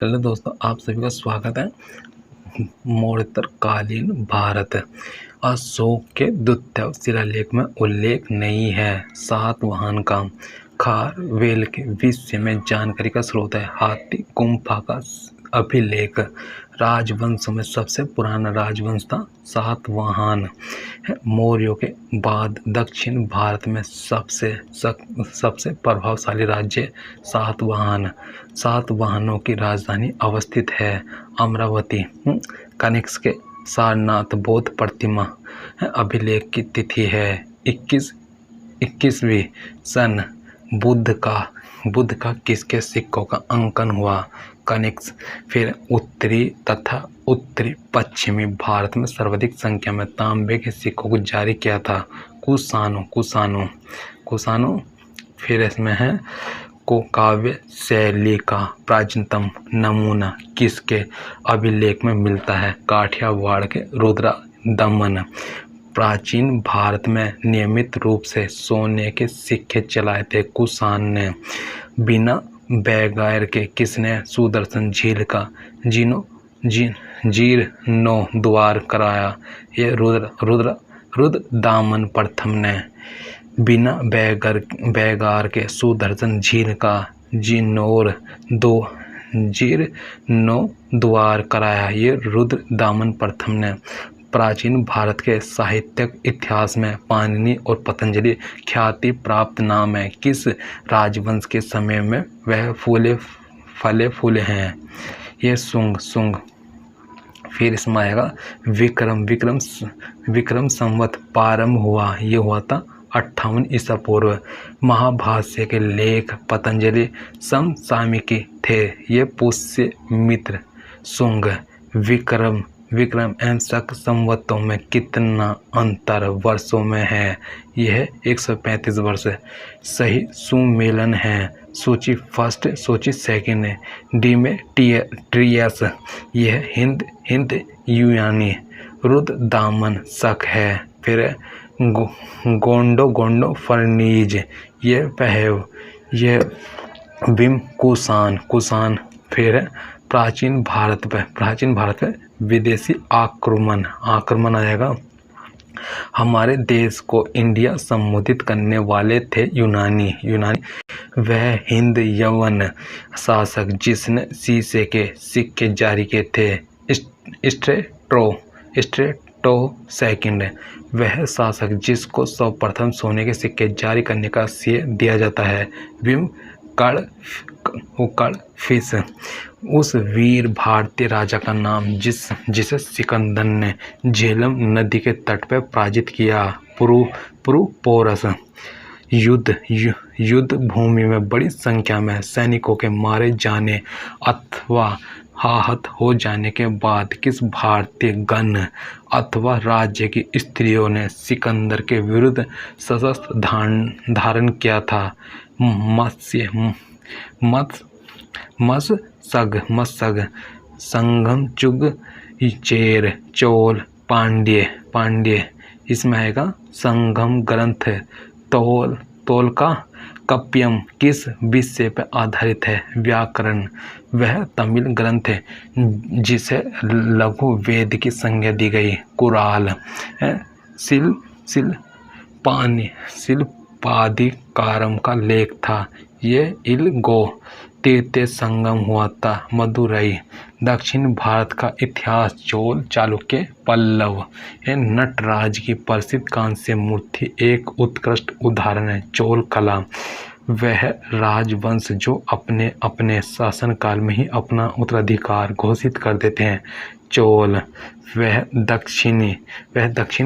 Hello दोस्तों, आप सभी का स्वागत है। मौर्यकालीन भारत। अशोक के द्वितीय शिलालेख में उल्लेख नहीं है। सातवाहन का खारवेल के विषय में जानकारी का स्रोत है हाथी गुम्फा का अभिलेख। राजवंशों में सबसे पुराना राजवंश था सातवाहन। मौर्यों के बाद दक्षिण भारत में सबसे प्रभावशाली राज्य सातवाहनों की राजधानी अवस्थित है अमरावती। कनिष्क के सारनाथ बौद्ध प्रतिमा अभिलेख की तिथि है 21वीं सन। बुद्ध का किसके सिक्कों का अंकन हुआ? कनिष्क। फिर उत्तरी तथा उत्तरी पश्चिमी भारत में सर्वाधिक संख्या में तांबे के सिक्कों को जारी किया था कुषाणों। फिर इसमें है को काव्य शैली का प्राचीनतम नमूना किसके अभिलेख में मिलता है? काठियावाड़ के रुद्र दमन। प्राचीन भारत में नियमित रूप से सोने के सिक्के चलाए थे कुषाण ने। बिना बैगायर के किसने सुदर्शन झील का जीर्णोद्धार कराया? ये रुद्र दामन प्रथम ने। बिना बैगार के सुदर्शन झील का जीर्णोद्धार कराया? ये रुद्र दामन प्रथम ने। प्राचीन भारत के साहित्यिक इतिहास में पाणिनि और पतंजलि ख्याति प्राप्त नाम है। किस राजवंश के समय में वह फले फूले हैं? ये सुंग। फिर इसमें आएगा विक्रम संवत प्रारंभ हुआ। ये हुआ था 58 ईसा पूर्व। महाभाष्य के लेख पतंजलि समसामयिकी थे। ये पुष्यमित्र। सुंग। विक्रम एवं शक संवतों में कितना अंतर वर्षों में है? यह 135 वर्ष। सही सुमेलन है सूची फर्स्ट, सूची सेकंड है। डिमेट्रियस। यह हिंद यूनानी। रुद्र दामन शक है। फिर गोंडो फर्नीज। ये पहव। यह बिम कुषाण। फिर प्राचीन भारत पे विदेशी आक्रमण आएगा। हमारे देश को इंडिया संबोधित करने वाले थे यूनानी। वह हिंद यवन शासक जिसने शीशे के सिक्के जारी किए थे स्ट्रेटो सेकंड। वह शासक जिसको सर्वप्रथम सोने के सिक्के जारी करने का श्रेय दिया जाता है विम फिश। उस वीर भारतीय राजा का नाम जिसे सिकंदर ने झेलम नदी के तट पर पराजित किया पुरुपोरस। युद्ध भूमि में बड़ी संख्या में सैनिकों के मारे जाने अथवा आहत हो जाने के बाद किस भारतीय गण अथवा राज्य की स्त्रियों ने सिकंदर के विरुद्ध सशस्त्र धारण किया था? मत्सग। संगम चुग चेर चोल पांड्य। इसमें आएगा संगम ग्रंथ। तोल का कप्यम किस विषय पर आधारित है? व्याकरण। वह तमिल ग्रंथ है जिसे लघु वेद की संज्ञा दी गई। कुराल। शिल्पाधिकारम का लेख था। ये इलगो तीर्थ संगम हुआ था मदुरई। दक्षिण भारत का इतिहास चोल चालुक्य पल्लव। नटराज की प्रसिद्ध कांस्य मूर्ति एक उत्कृष्ट उदाहरण है चोल कला। वह राजवंश जो अपने शासनकाल में ही अपना उत्तराधिकार घोषित कर देते हैं चोल। वह दक्षिण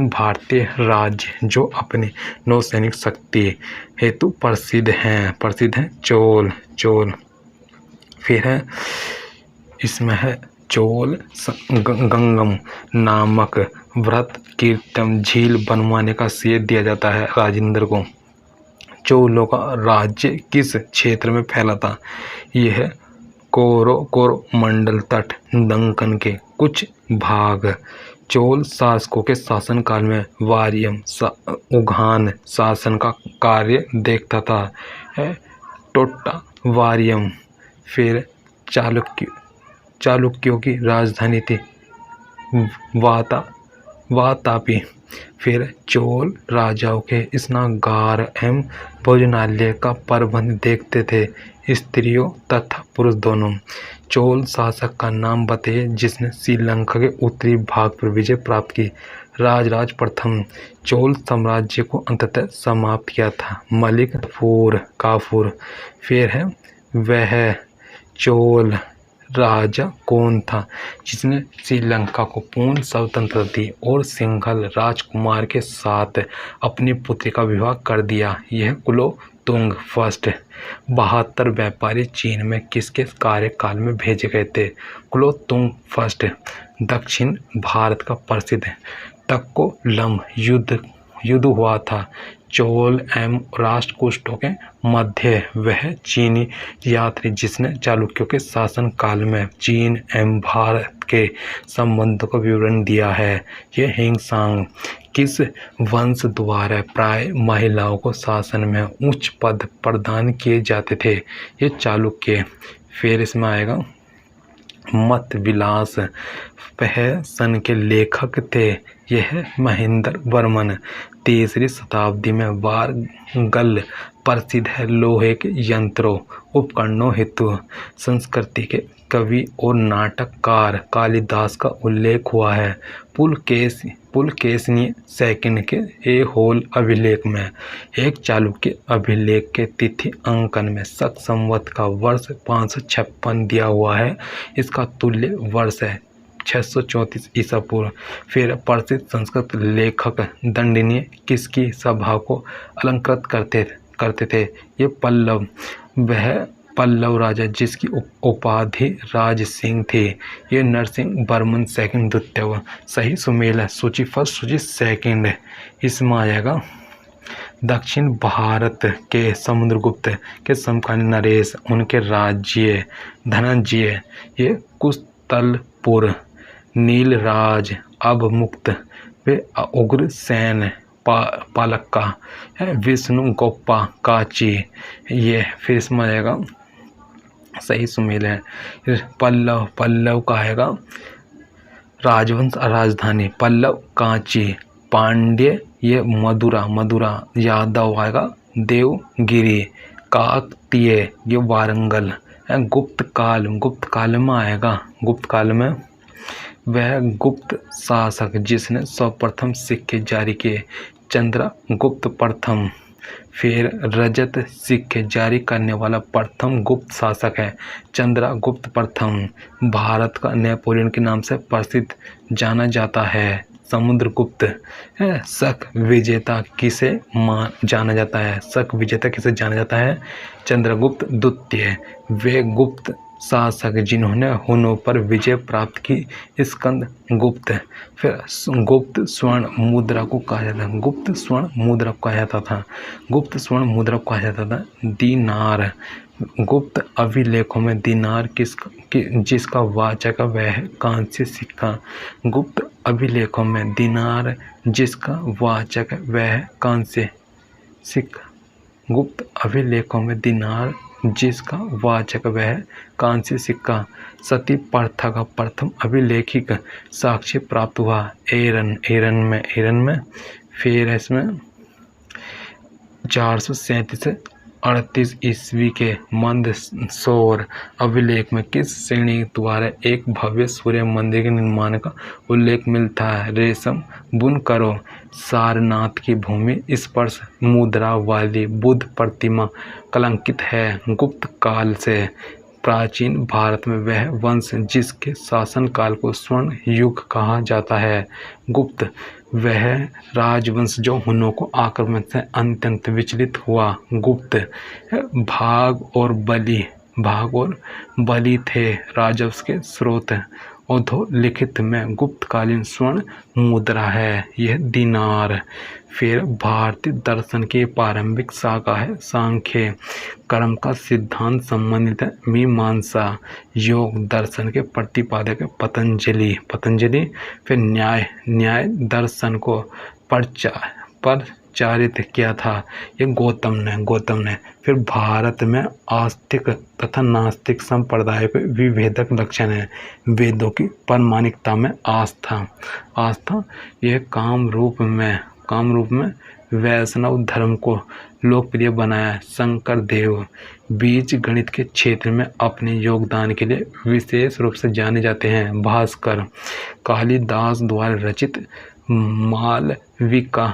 भारतीय राज्य जो अपनी नौसैनिक शक्ति हेतु प्रसिद्ध हैं चोल। फिर है इसमें है चोल गंगम नामक व्रत कीर्तन झील बनवाने का श्रेय दिया जाता है राजेंद्र को। चोलों का राज्य किस क्षेत्र में फैला था? यह कोरोमंडल तट दक्कन के कुछ भाग। चोल शासकों के शासनकाल में वारियम उघान शासन का कार्य देखता था टोट्टा वारियम। फिर चालुक्यों की राजधानी थी वातापी। फिर चोल राजाओं के स्नानागार एवं भोजनालय का प्रबंध देखते थे, स्त्रियों तथा पुरुष दोनों। चोल शासक का नाम बताइए जिसने श्रीलंका के उत्तरी भाग पर विजय प्राप्त की। राजराज प्रथम। चोल साम्राज्य को अंततः समाप्त किया था। मलिक काफूर। फिर है वह चोल राजा कौन था जिसने श्रीलंका को पूर्ण स्वतंत्रता दी और सिंघल राजकुमार के साथ अपनी पुत्री का विवाह कर दिया? यह कुलोतुंग फर्स्ट। 72 व्यापारी चीन में किसके कार्यकाल में भेजे गए थे? कुलोतुंग फर्स्ट। दक्षिण भारत का प्रसिद्ध तक्कोलम युद्ध हुआ था चोल एवं राष्ट्रकूटों के मध्य। वह चीनी यात्री जिसने चालुक्यों के शासन काल में चीन एवं भारत के संबंधों का विवरण दिया है। यह हिंगसांग। किस वंश द्वारा प्राय महिलाओं को शासन में उच्च पद प्रदान किए जाते थे? ये चालुक्य। फिर इसमें आएगा मत विलास। वह सन के लेखक थे। यह महेंद्र वर्मन। 3री शताब्दी में वारंगल प्रसिद्ध है लोहे के यंत्रों उपकरणों हेतु। संस्कृति के कवि और नाटककार कालिदास का उल्लेख हुआ है पुलकेशिनी सेकंड के ए होल अभिलेख में। एक चालुक्य अभिलेख के तिथि अंकन में शक संवत का वर्ष 556 दिया हुआ है। इसका तुल्य वर्ष है 634 ईसा पूर्व। फिर प्रसिद्ध संस्कृत लेखक दंडनीय किसकी सभा को अलंकृत करते थे? ये पल्लव। वह पल्लव राजा जिसकी उपाधि राज सिंह थी। ये नरसिंह वर्मन सेकंड द्वितीय। सही सुमेल है। सूची फर्स्ट सूची सेकंड। इसमें आएगा दक्षिण भारत के समुद्रगुप्त के समकालीन नरेश, उनके राज्य धनंजय, ये कुशतलपुर, नीलराज, अवमुक्त, वे उग्रसेन पालक्का है, विष्णु गोप्पा काची। ये फिर इसमें आएगा सही सुमेल है। पल्लव का आएगा राजवंश राजधानी पल्लव कांची। पांड्य ये मदुरा। यादव आएगा देवगिरी। काकतीय ये वारंगल। गुप्त काल में आएगा गुप्त काल में वह गुप्त शासक जिसने सर्वप्रथम सिक्के जारी किए चंद्रगुप्त प्रथम। फिर रजत सिक्के जारी करने वाला प्रथम गुप्त शासक है चंद्रगुप्त प्रथम। भारत का नेपोलियन के नाम से प्रसिद्ध जाना जाता है समुद्रगुप्त। शक विजेता किसे जाना जाता है? शक विजेता किसे जाना जाता है? चंद्रगुप्त द्वितीय। वे गुप्त शासक जिन्होंने हुनों पर विजय प्राप्त की स्कंद गुप्त। फिर गुप्त स्वर्ण मुद्रा को कहा जाता है गुप्त स्वर्ण मुद्रा को कहा जाता था गुप्त स्वर्ण मुद्रा को कहा जाता था दीनार। गुप्त अभिलेखों में दीनार जिसका वाचक वह है कांस्य सिक्का। गुप्त अभिलेखों में दीनार जिसका वाचक वह है कांस्य सिक्का। गुप्त अभिलेखों में दीनार जिसका वाचक वह है कांस्य सिक्का। सती प्रथा का प्रथम अभिलेखिक साक्ष्य प्राप्त हुआ एरन में। फिर इसमें 437 से 38 ईस्वी के मंदसौर अभिलेख में किस श्रेणी द्वारा एक भव्य सूर्य मंदिर के निर्माण का उल्लेख मिलता है? रेशम बुनकरों। सारनाथ की भूमि स्पर्श मुद्रा वाली बुद्ध प्रतिमा कलंकित है। गुप्त काल से प्राचीन भारत में वह वंश जिसके शासनकाल को स्वर्ण युग कहा जाता है गुप्त। वह राजवंश जो हुनों को आक्रमण से अत्यंत विचलित हुआ गुप्त। भाग और बलि थे राजवंश के स्रोत। लिखित में गुप्तकालीन स्वर्ण मुद्रा है यह दीनार। फिर भारतीय दर्शन की प्रारंभिक शाखा है सांख्य। कर्म का सिद्धांत संबंधित है मीमांसा। योग दर्शन के प्रतिपादक है पतंजलि। फिर न्याय दर्शन को प्रचारित किया था, ये गौतम ने। फिर भारत में आस्तिक तथा नास्तिक संप्रदाय के विभेदक लक्षण है। वेदों की प्रामाणिकता में आस्था यह काम रूप में वैष्णव धर्म को लोकप्रिय बनाया। शंकर देव बीज गणित के क्षेत्र में अपने योगदान के लिए विशेष रूप से जाने जाते हैं। भास्कर कालिदास द्वारा रचित मालविका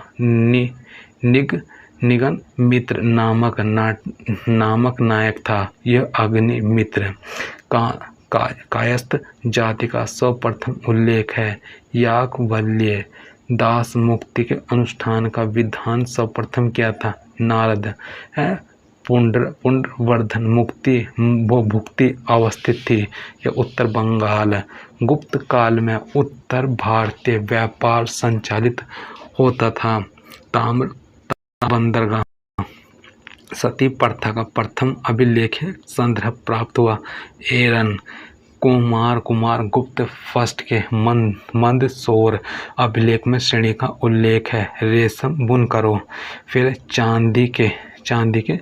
निगन मित्र नामक नायक था। यह अग्नि मित्र कायस्थ जाति का सर्वप्रथम उल्लेख है। याज्ञवल्क्य दास मुक्ति के अनुष्ठान का विधान सर्वप्रथम किया था। नारद है पुंडरवर्धन भुक्ति अवस्थित थी। यह उत्तर बंगाल। गुप्त काल में उत्तर भारतीय व्यापार संचालित होता था। ताम्र बंदरगाह सती प्रथा का प्रथम अभिलेख संदर्भ प्राप्त हुआ। एरन कुमार गुप्त फर्स्ट के मंदसौर अभिलेख में श्रेणी का उल्लेख है। रेशम बुनकरों। फिर चांदी के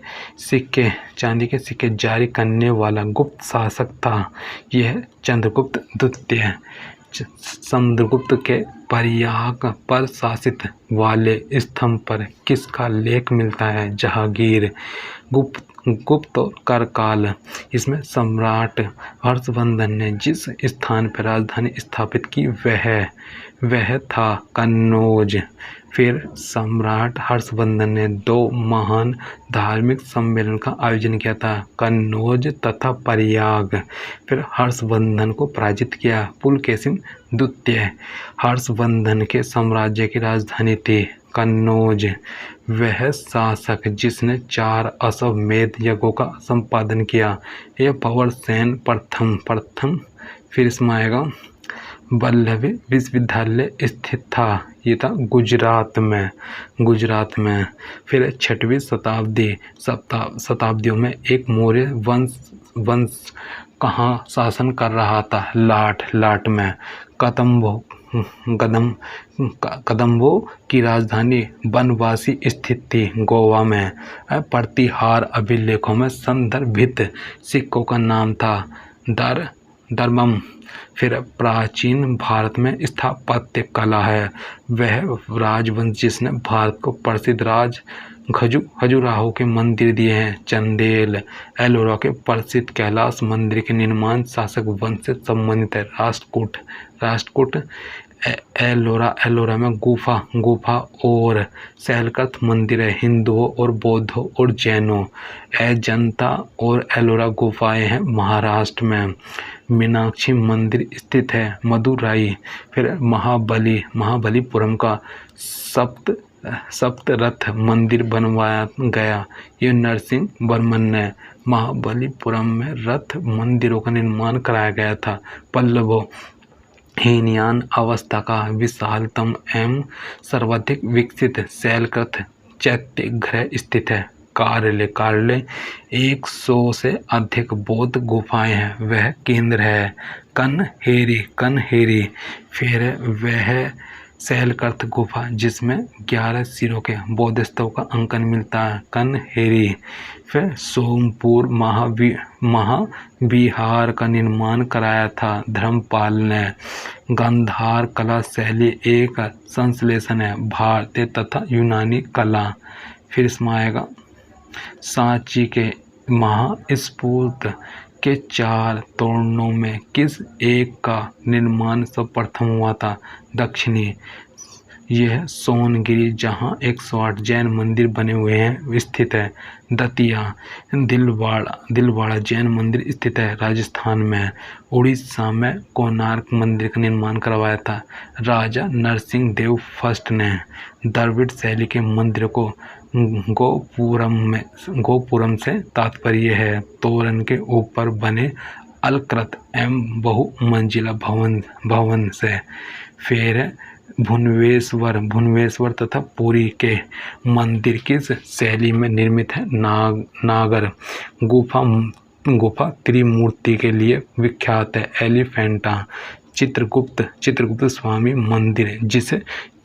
सिक्के जारी करने वाला गुप्त शासक था। यह चंद्रगुप्त द्वितीय। समुद्रगुप्त के प्रयाग पर शासित वाले स्तंभ पर किसका लेख मिलता है? जहांगीर। गुप्त और करकाल, इसमें सम्राट हर्षवर्धन ने जिस स्थान पर राजधानी स्थापित की वह था कन्नौज। फिर सम्राट हर्षवर्धन ने 2 महान धार्मिक सम्मेलन का आयोजन किया था, कन्नौज तथा प्रयाग। फिर हर्षवर्धन को पराजित किया पुलकेशिन द्वितीय। हर्षवर्धन के साम्राज्य की राजधानी थी कन्नौज। वह शासक जिसने 4 अश्वमेध यज्ञों का संपादन किया। यह पवरसेन प्रथम। फिर इसमें आएगा वल्लभी विश्वविद्यालय स्थित था। ये था गुजरात में। फिर 6वीं शताब्दियों में एक मौर्य वंश कहाँ शासन कर रहा था? लाट में। कदम्बों की राजधानी बनवासी स्थित थी गोवा में। प्रतिहार अभिलेखों में संदर्भित सिक्कों का नाम था दर्मम। फिर प्राचीन भारत में स्थापत्य कला है। वह राजवंश जिसने भारत को प्रसिद्ध खजुराहो के मंदिर दिए हैं। चंदेल। एलोरा के प्रसिद्ध कैलाश मंदिर के निर्माण शासक वंश से संबंधित है। राष्ट्रकूट। एलोरा में गुफा और शैलकर्त मंदिर है हिंदुओं और बौद्धों और जैनों। अजंता और एलोरा गुफाएं हैं महाराष्ट्र में। मीनाक्षी मंदिर स्थित है मदुराई। फिर महाबलीपुरम का सप्तरथ मंदिर बनवाया गया। ये नरसिंह वर्मन ने महाबलीपुरम में रथ मंदिरों का निर्माण कराया गया था। पल्लवों। हीनयान अवस्था का विशालतम एवं सर्वाधिक विकसित शैलकृत चैत्यगृह स्थित है कार्ले 100 से अधिक बौद्ध गुफाएं हैं। वह केंद्र है कन्हेरी। फिर वह शैलकृत गुफा जिसमें 11 सिरों के बौद्ध स्तंभ का अंकन मिलता है कन्हेरी। फिर सोमपुर महाविहार का निर्माण कराया था धर्मपाल ने। गांधार कला शैली एक संश्लेषण है भारतीय तथा यूनानी कला। फिर इसमें आएगा सांची के महास्फूर्त के 4 तोरणों में किस एक का निर्माण सर्वप्रथम हुआ था? दक्षिणी। यह सोनगिरी जहां 108 जैन मंदिर बने हुए हैं स्थित है। दतिया। दिलवाड़ा जैन मंदिर स्थित है राजस्थान में। उड़ीसा में कोणार्क मंदिर का निर्माण करवाया था राजा नरसिंह देव फर्स्ट ने। द्रविड़ शैली के मंदिरों को गोपुरम से तात्पर्य है तोरण के ऊपर बने अलकृत एवं बहुमंजिला भवन से। फिर भुवनेश्वर तथा पुरी के मंदिर किस शैली में निर्मित है? नागर। गुफा त्रिमूर्ति के लिए विख्यात है एलिफेंटा। चित्रगुप्त स्वामी मंदिर जिसे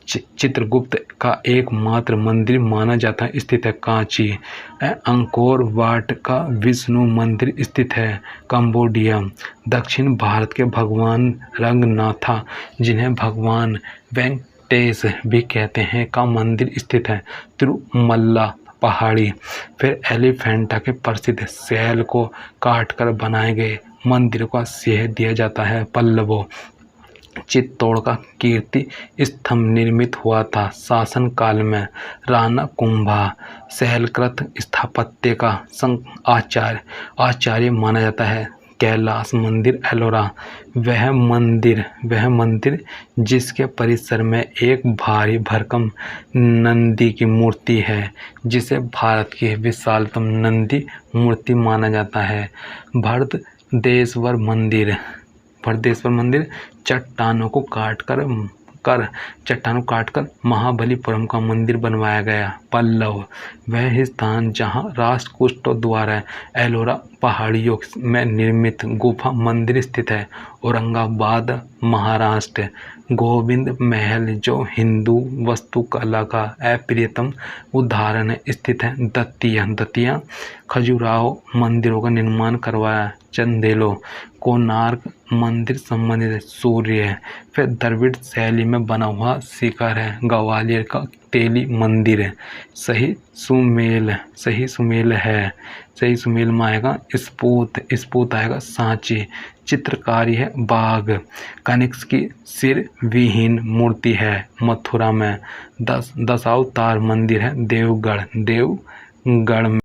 चित्रगुप्त का एकमात्र मंदिर माना जाता है स्थित है कांची। अंकोर वाट का विष्णु मंदिर स्थित है कंबोडिया। दक्षिण भारत के भगवान रंगनाथा, जिन्हें भगवान वेंकटेश भी कहते हैं, का मंदिर स्थित है तिरुमल्ला पहाड़ी। फिर एलिफेंटा के प्रसिद्ध सैल को काटकर बनाए गए मंदिर का श्रेय दिया जाता है पल्लवों। चित्तौड़ का कीर्ति स्तंभ निर्मित हुआ था शासन काल में। राणा कुंभा सैलकृत स्थापत्य का आचार्य माना जाता है। कैलाश मंदिर एलोरा, वह मंदिर जिसके परिसर में एक भारी भरकम नंदी की मूर्ति है, जिसे भारत की विशालतम नंदी मूर्ति माना जाता है। भरदेश्वर मंदिर चट्टानों को काटकर महाबलीपुरम का मंदिर बनवाया गया पल्लव, वह स्थान जहां राष्ट्रकूटों द्वारा एलोरा पहाड़ियों में निर्मित गुफा मंदिर स्थित है। औरंगाबाद महाराष्ट्र, गोविंद महल जो हिंदू वास्तुकला का अप्रियतम उदाहरण है स्थित है। दतिया खजुराहो मंदिरों का निर्माण करवाया चंदेलो। कोणार्क मंदिर संबंधित सूर्य है। फिर द्रविड़ शैली में बना हुआ शिखर है ग्वालियर का तेली मंदिर है। सही सुमेल में आएगा स्पूत आएगा सांची। चित्रकारी है बाघ। कनिष्क की सिर विहीन मूर्ति है मथुरा में। 10 अवतार मंदिर है देवगढ़ में।